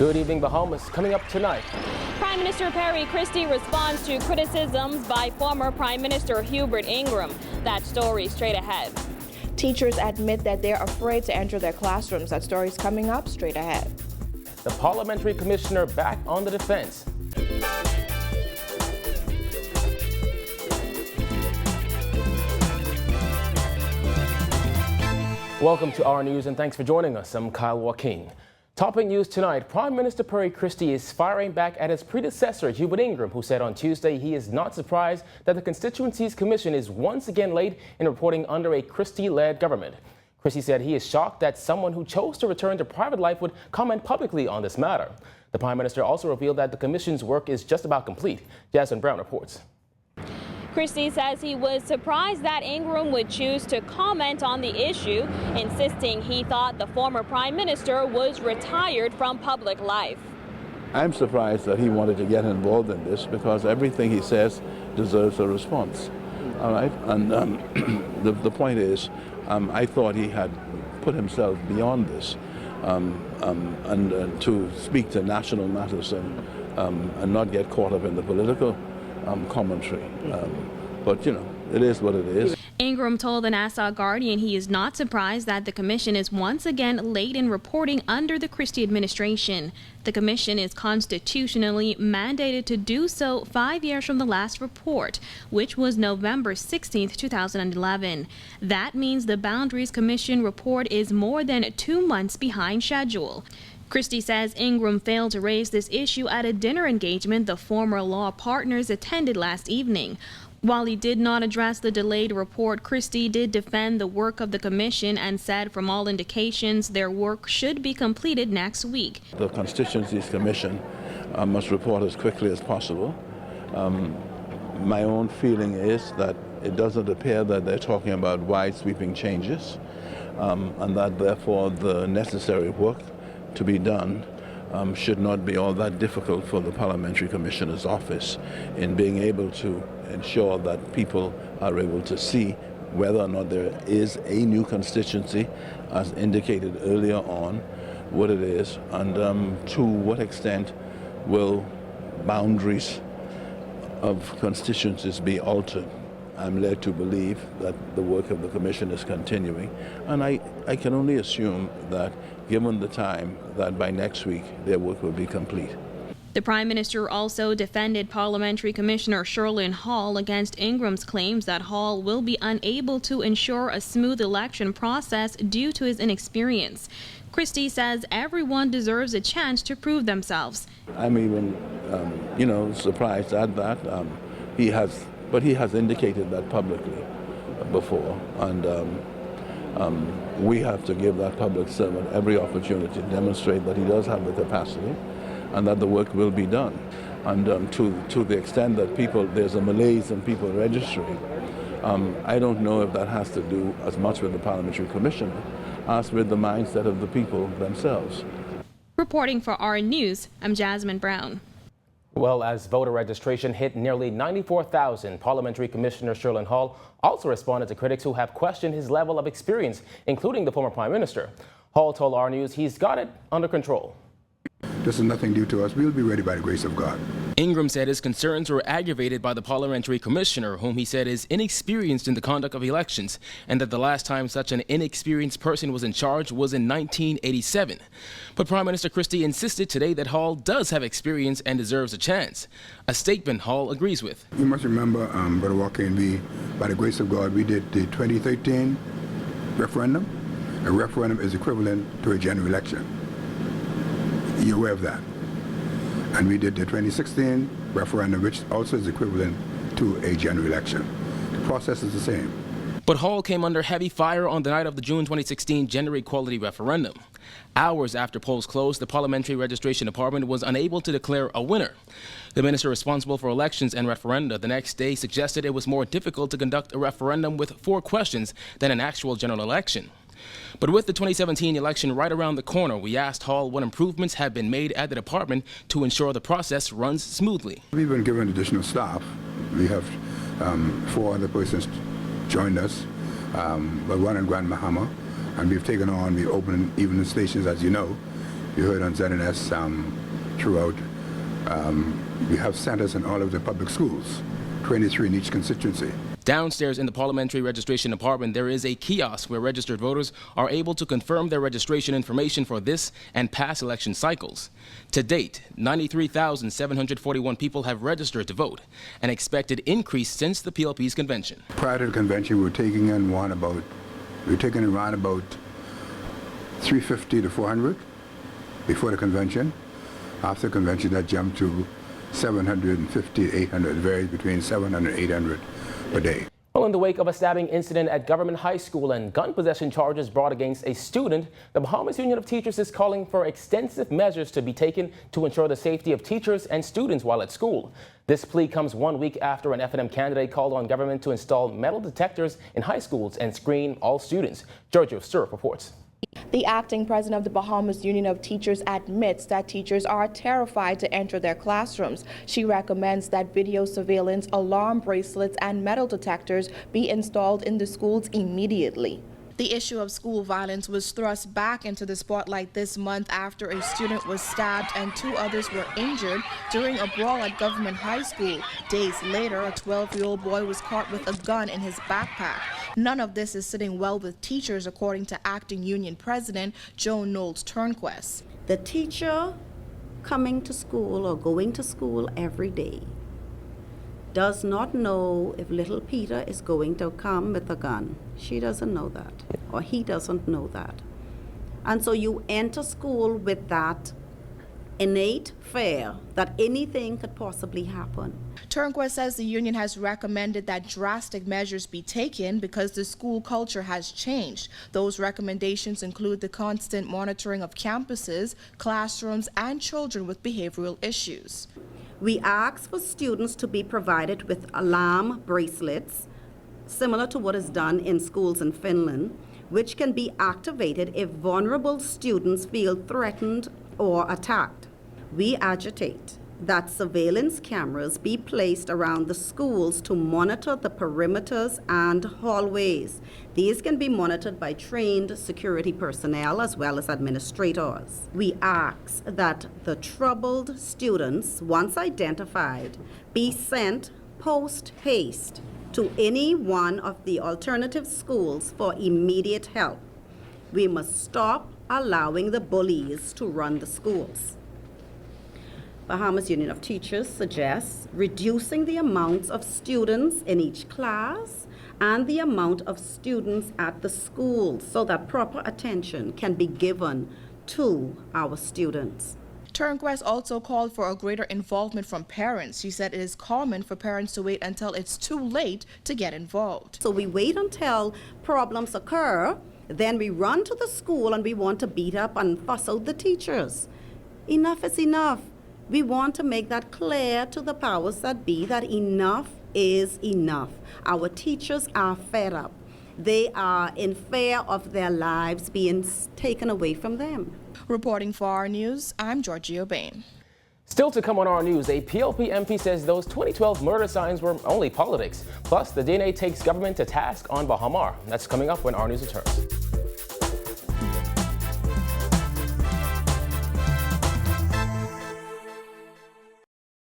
Good evening, Bahamas. Coming up tonight. Prime Minister Perry Christie responds to criticisms by former Prime Minister Hubert Ingraham. That story straight ahead. Teachers admit that they're afraid to enter their classrooms. That story's coming up straight ahead. The parliamentary commissioner back on the defense. Welcome to our news and thanks for joining us. I'm Kyle Joaquin. Topping news tonight, Prime Minister Perry Christie is firing back at his predecessor, Hubert Ingraham, who said on Tuesday he is not surprised that the constituency's commission is once again late in reporting under a Christie-led government. Christie said he is shocked that someone who chose to return to private life would comment publicly on this matter. The Prime Minister also revealed that the commission's work is just about complete. Jasmine Brown reports. Christie says he was surprised that Ingraham would choose to comment on the issue, insisting he thought the former Prime Minister was retired from public life. I'm surprised that he wanted to get involved in this because everything he says deserves a response. All right, and the point is, I thought he had put himself beyond this and to speak to national matters and not get caught up in the political commentary. But, you know, it is what it is. Ingraham told the Nassau Guardian he is not surprised that the commission is once again late in reporting under the Christie administration. The commission is constitutionally mandated to do so 5 years from the last report, which was November 16, 2011. That means the Boundaries Commission report is more than 2 months behind schedule. Christie says Ingraham failed to raise this issue at a dinner engagement the former law partners attended last evening. While he did not address the delayed report, Christie did defend the work of the commission and said from all indications their work should be completed next week. The Constituencies Commission must report as quickly as possible. My own feeling is that it doesn't appear that they're talking about wide sweeping changes and that therefore the necessary work to be done should not be all that difficult for the Parliamentary Commissioner's office in being able to ensure that people are able to see whether or not there is a new constituency, as indicated earlier on, what it is, and to what extent will boundaries of constituencies be altered. I'm led to believe that the work of the Commission is continuing, and I can only assume that given the time that by next week their work will be complete. The Prime Minister also defended Parliamentary Commissioner Sherlyn Hall against Ingraham's claims that Hall will be unable to ensure a smooth election process due to his inexperience. Christie says everyone deserves a chance to prove themselves. I'm even, surprised at that. He has indicated that publicly before, and we have to give that public servant every opportunity to demonstrate that he does have the capacity and that the work will be done. And to the extent that there's a malaise in people registering, I don't know if that has to do as much with the Parliamentary Commissioner as with the mindset of the people themselves. Reporting for our news, I'm Jasmine Brown. Well, as voter registration hit nearly 94,000, Parliamentary Commissioner Sherlyn Hall also responded to critics who have questioned his level of experience, including the former Prime Minister. Hall told our news he's got it under control. This is nothing due to us. We'll be ready by the grace of God. Ingraham said his concerns were aggravated by the Parliamentary Commissioner, whom he said is inexperienced in the conduct of elections, and that the last time such an inexperienced person was in charge was in 1987. But Prime Minister Christie insisted today that Hall does have experience and deserves a chance, a statement Hall agrees with. You must remember, Brother Joaquin, by the grace of God, we did the 2013 referendum. A referendum is equivalent to a general election. You're aware of that. And we did the 2016 referendum, which also is equivalent to a general election. The process is the same. But Hall came under heavy fire on the night of the June 2016 gender equality referendum. Hours after polls closed, the Parliamentary Registration Department was unable to declare a winner. The minister responsible for elections and referenda the next day suggested it was more difficult to conduct a referendum with 4 questions than an actual general election. But with the 2017 election right around the corner, we asked Hall what improvements have been made at the department to ensure the process runs smoothly. We've been given additional staff. We have 4 other persons joined us, but one in Grand Bahama, and we've taken on the open evening stations, as you know, You heard on ZNS throughout. We have centers in all of the public schools, 23 in each constituency. Downstairs in the Parliamentary Registration Department, there is a kiosk where registered voters are able to confirm their registration information for this and past election cycles. To date, 93,741 people have registered to vote, an expected increase since the PLP's convention. Prior to the convention, we were taking in around about 350 to 400 before the convention. After the convention, that jumped to 750 to 800. It varies between 700 and 800 per day. Well, in the wake of a stabbing incident at Government High School and gun possession charges brought against a student, the Bahamas Union of Teachers is calling for extensive measures to be taken to ensure the safety of teachers and students while at school. This plea comes 1 week after an F&M candidate called on government to install metal detectors in high schools and screen all students. Giorgio Sturp reports. The acting president of the Bahamas Union of Teachers admits that teachers are terrified to enter their classrooms. She recommends that video surveillance, alarm bracelets, and metal detectors be installed in the schools immediately. The issue of school violence was thrust back into the spotlight this month after a student was stabbed and 2 others were injured during a brawl at Government High School. Days later, a 12-year-old boy was caught with a gun in his backpack. None of this is sitting well with teachers, according to acting union president Joan Knowles Turnquest. The teacher coming to school or going to school every day does not know if little Peter is going to come with a gun. She doesn't know that, or he doesn't know that. And so you enter school with that innate fear that anything could possibly happen. Turnquest says the union has recommended that drastic measures be taken because the school culture has changed. Those recommendations include the constant monitoring of campuses, classrooms, and children with behavioral issues. We ask for students to be provided with alarm bracelets, similar to what is done in schools in Finland, which can be activated if vulnerable students feel threatened or attacked. We agitate that surveillance cameras be placed around the schools to monitor the perimeters and hallways. These can be monitored by trained security personnel as well as administrators. We ask that the troubled students, once identified, be sent post-haste to any one of the alternative schools for immediate help. We must stop allowing the bullies to run the schools. Bahamas Union of Teachers suggests reducing the amounts of students in each class and the amount of students at the schools so that proper attention can be given to our students. Turnquest also called for a greater involvement from parents. She said it is common for parents to wait until it's too late to get involved. So we wait until problems occur, then we run to the school and we want to beat up and fuss out the teachers. Enough is enough. We want to make that clear to the powers that be that enough is enough. Our teachers are fed up. They are in fear of their lives being taken away from them. Reporting for our news, I'm Giorgio Bain. Still to come on our news, a PLP MP says those 2012 murder signs were only politics. Plus, the DNA takes government to task on Bahamar. That's coming up when our news returns.